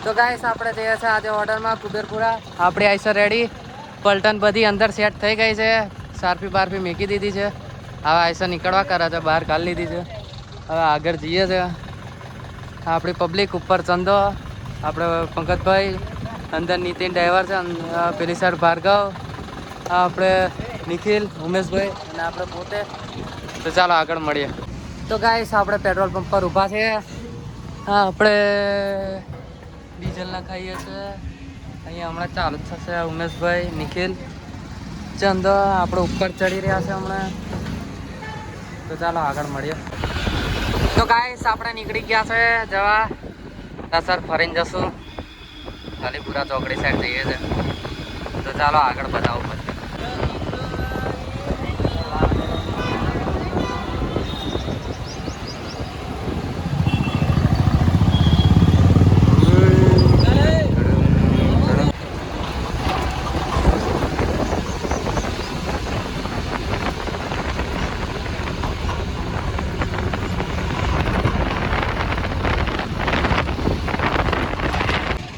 તો ગાઈસ આપણે જઈએ છે આજે ઓર્ડરમાં કુબેરપુરા આપણી આઈસર રેડી પલટન બધી અંદર સેટ થઈ ગઈ છે સારપી બારપી મૂકી દીધી છે હવે આઈસર નીકળવા કરે છે બહાર કાઢી લીધી છે હવે આગળ જઈએ છે આપણી પબ્લિક ઉપર ચંદો આપણે પંકજભાઈ અંદર નીતિન ડ્રાઈવર છે પેલી સાઈડ ભાર્ગવ આપણે નિખિલ ઉમેશભાઈ અને આપણે પોતે તો ચાલો આગળ મળીએ તો ગાઈસ આપણે પેટ્રોલ પંપ પર ઊભા છે આપણે ડીઝલ નાખાઈએ છીએ અહીંયા હમણાં ચાલુ જ થશે ઉમેશભાઈ નિખિલ ચંદ આપણે ઉપર ચડી રહ્યા છે હમણાં તો ચાલો આગળ મળીએ તો ગાઈસ આપણે નીકળી ગયા છે જવા સર ફરીને જશું ખાલીપુરા ચોકડી સાઈડ જઈએ છે તો ચાલો આગળ બતાવું પછી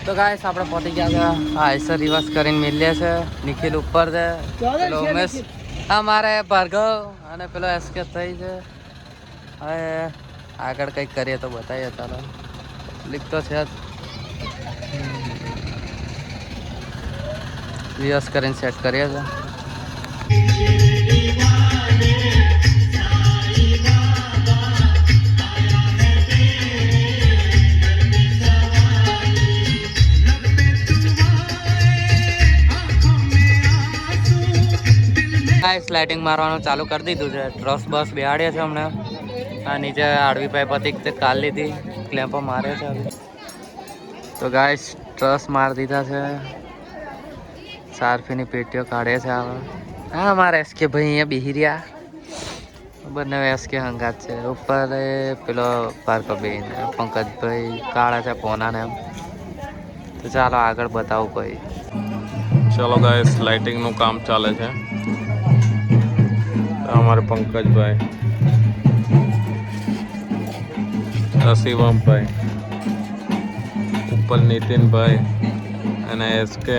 તો ગાઈસ આપણે પહોંચી ગયા છે આઈસર રિવર્સ કરીને મિલીએ છે નિખિલ ઉપર છે પેલો ઉમેશ મારે ભાર્ગવ અને પેલો એસકે થઈ છે હવે આગળ કંઈક કરીએ તો બતાવીએ ચાલો લીક તો છે જ રિવર્સ કરીને સેટ કરીએ છીએ લાઇટિંગ મારવાનું ચાલુ કરી દીધું છે ટ્રસ બસ બેહાડે છે હમણાં આ નીચે આડવી પાઇપ હતી તે કાલ લીધી ક્લેમ્પો મારે છે તો ગાઈસ ટ્રસ મારી દીધા છે સારફીની પેટીઓ કાઢે છે હવે હા મારા એસકે ભાઈ અહીંયા બેહી રહ્યા બંને એસકે હંગાત છે ઉપર પેલો ભાર્ગવભાઈ પંકજભાઈ કાળા છે પોનાને એમ તો ચાલો આગળ બતાવું ભાઈ ચલો ગાઈસ લાઇટિંગનું કામ ચાલે છે हमारे पंकज भाई शिवम भाई ऊपर नितिन भाई અને એસકે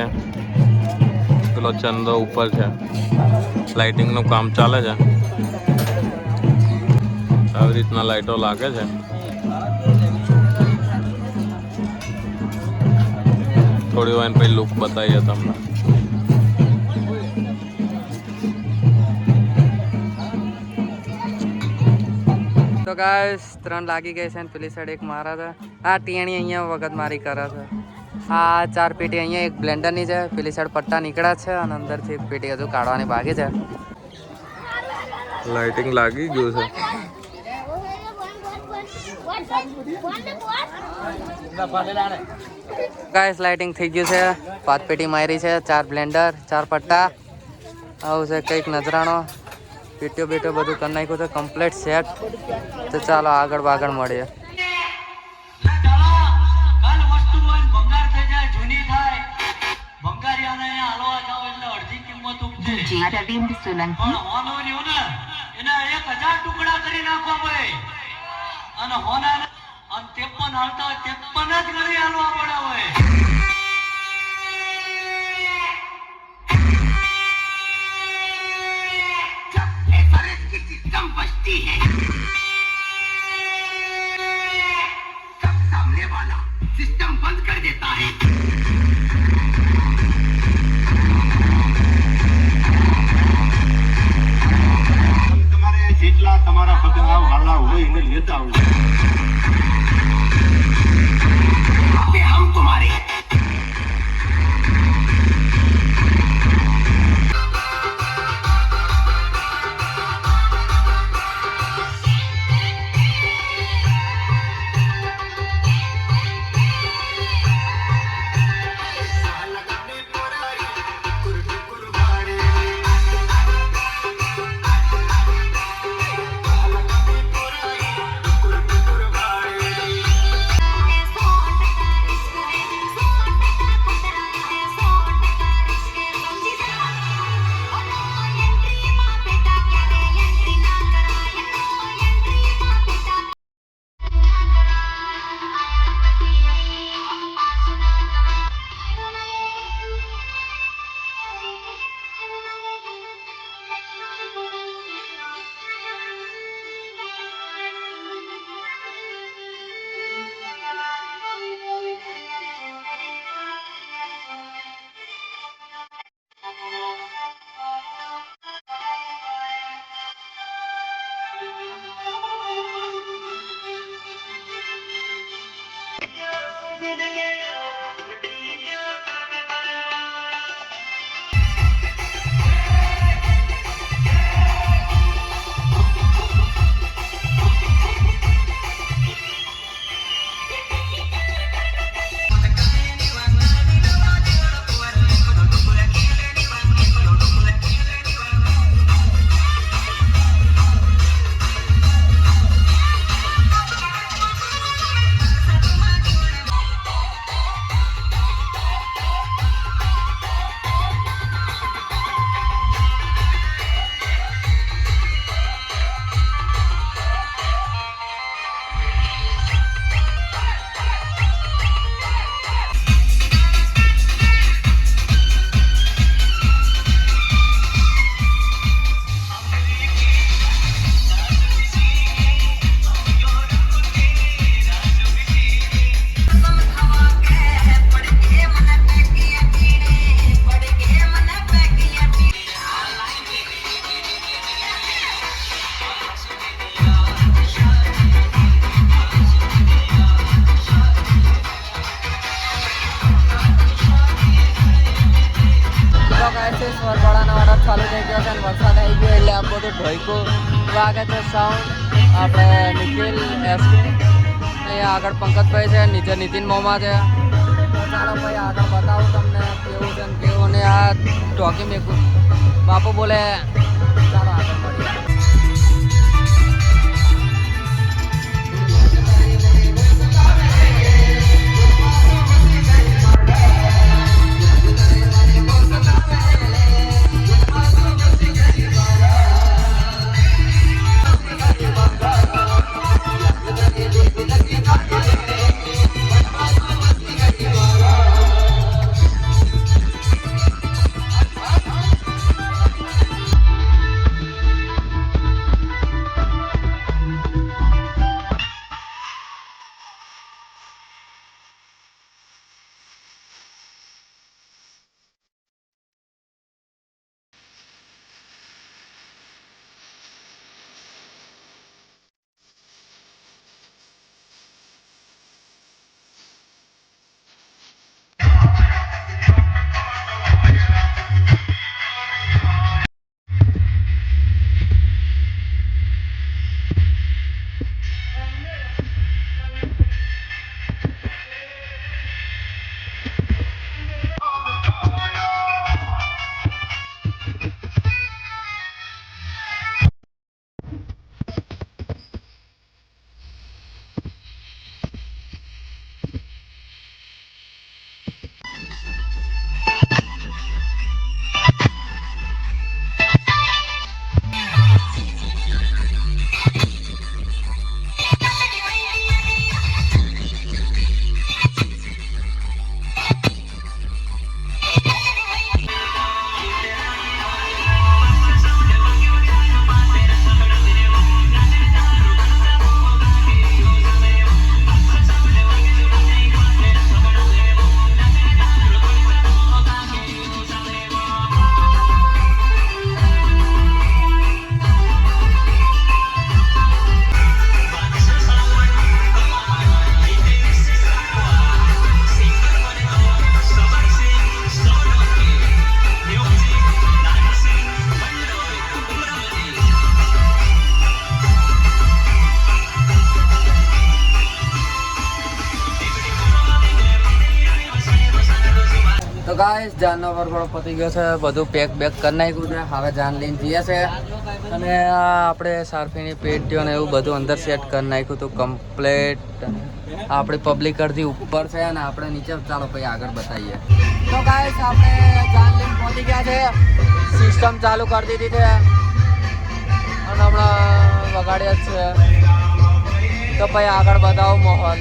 પેલો ચંદો ઉપર છે લાઇટિંગનું કામ ચાલે છે આવી રીતના લાઇટો લાગે છે થોડી વાર પછી લુક બતાવીએ તમને તો ગાઈસ 3 લાગી ગઈ છે અને પેલી સાઈડ એક મારા છે આ ટીણી અહીંયા વખત મારી કરે છે આ 4 પેટી અહીંયા એક બ્લેન્ડરની છે પેલી સાઈડ પટ્ટા નીકળ્યા છે અને અંદરથી એક પેટી હજુ કાઢવાની બાકી છે લાઇટિંગ લાગી ગયું છે ગાઈસ લાઇટિંગ થઈ ગયું છે 5 પેટી મારી છે 4 બ્લેન્ડર 4 પટ્ટા આવું છે કંઈક નજરાણો પેટીઓ બેટો બધું કરી નાખ્યું છે કમ્પ્લીટ સેટ તો ચાલો આગળ મળીએ सिस्टम बंद कर देता है तुम्हारे जेटला तुम्हारा बदनाव वाला हुए इन्हें लेता हूँ हम तुम्हारे વરસાદનો ઓર્ડર ચાલુ થઈ ગયો છે અને વરસાદ આવી ગયો એટલે આ બધું ઢોઈકું વાગે છે સાઉન્ડ. આપણે નિખિલ એસકે અહીંયા આગળ પંકજભાઈ છે, નીચે નીતિન મોમા છે. ચાલો ભાઈ આગળ બતાવું તમને કેવું છે ને કેવું ને આ ટોકી મેકું બાપુ બોલે. ચાલો આગળ મળીએ. તો ગાઈસ જાનનો વરઘોડો પતી ગયો છે, બધું પેક કરી નાખ્યું છે. હવે જાન લઈને જઈએ છે અને આપણે સારફીની પેટીઓ ને એવું બધું અંદર સેટ કરી નાખ્યું હતું કમ્પ્લેટ. આપણી પબ્લિક અડધી ઉપર છે અને આપણે નીચે. ચાલો ભાઈ આગળ બતાવીએ. તો ગાઈસ આપણે જાન લઈને પહોંચી ગયા છે, સિસ્ટમ ચાલુ કરી દીધી છે અને હમણાં વગાડ્યા જ છે. તો ભાઈ આગળ બતાવો માહોલ.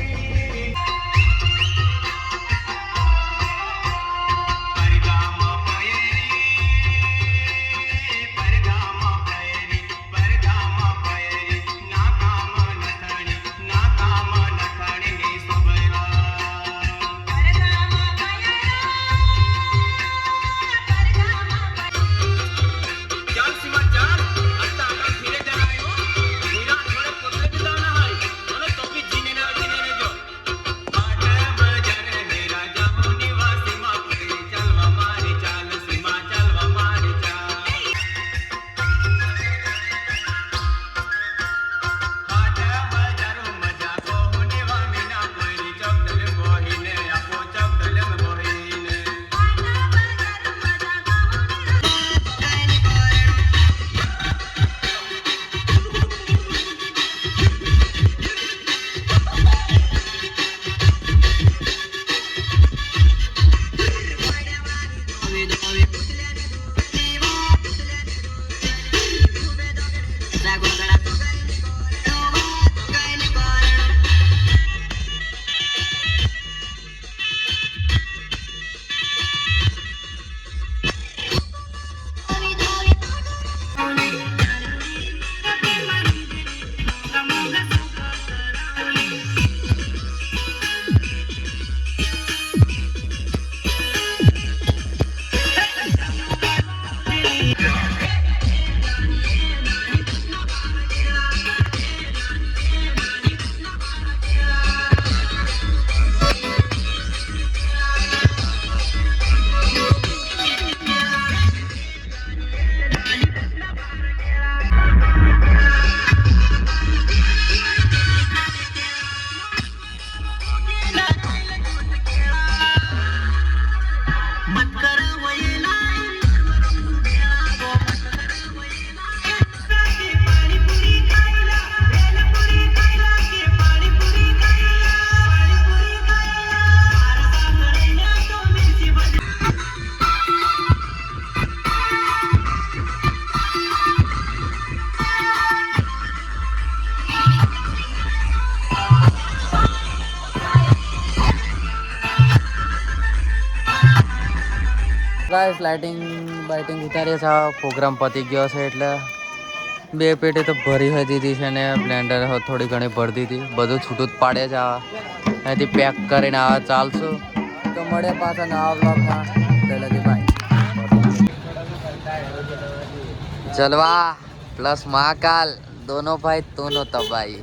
ગાઈસ લાઇટિંગ બાઇટિંગ ઉતારીએ છે પ્રોગ્રામ પતી ગયો છે એટલે 2 પેટી તો ભરી હોય દીધી છે ને બ્લેન્ડર થોડી ઘણી ભરી દીધી બધું છૂટું જ પાડે છે અહીંથી પેક કરીને આવા ચાલશું તો મળે પાછા નવા બ્લોગમાં બાય जलवा प्लस महाकाल दोनों भाई दोनों तबाही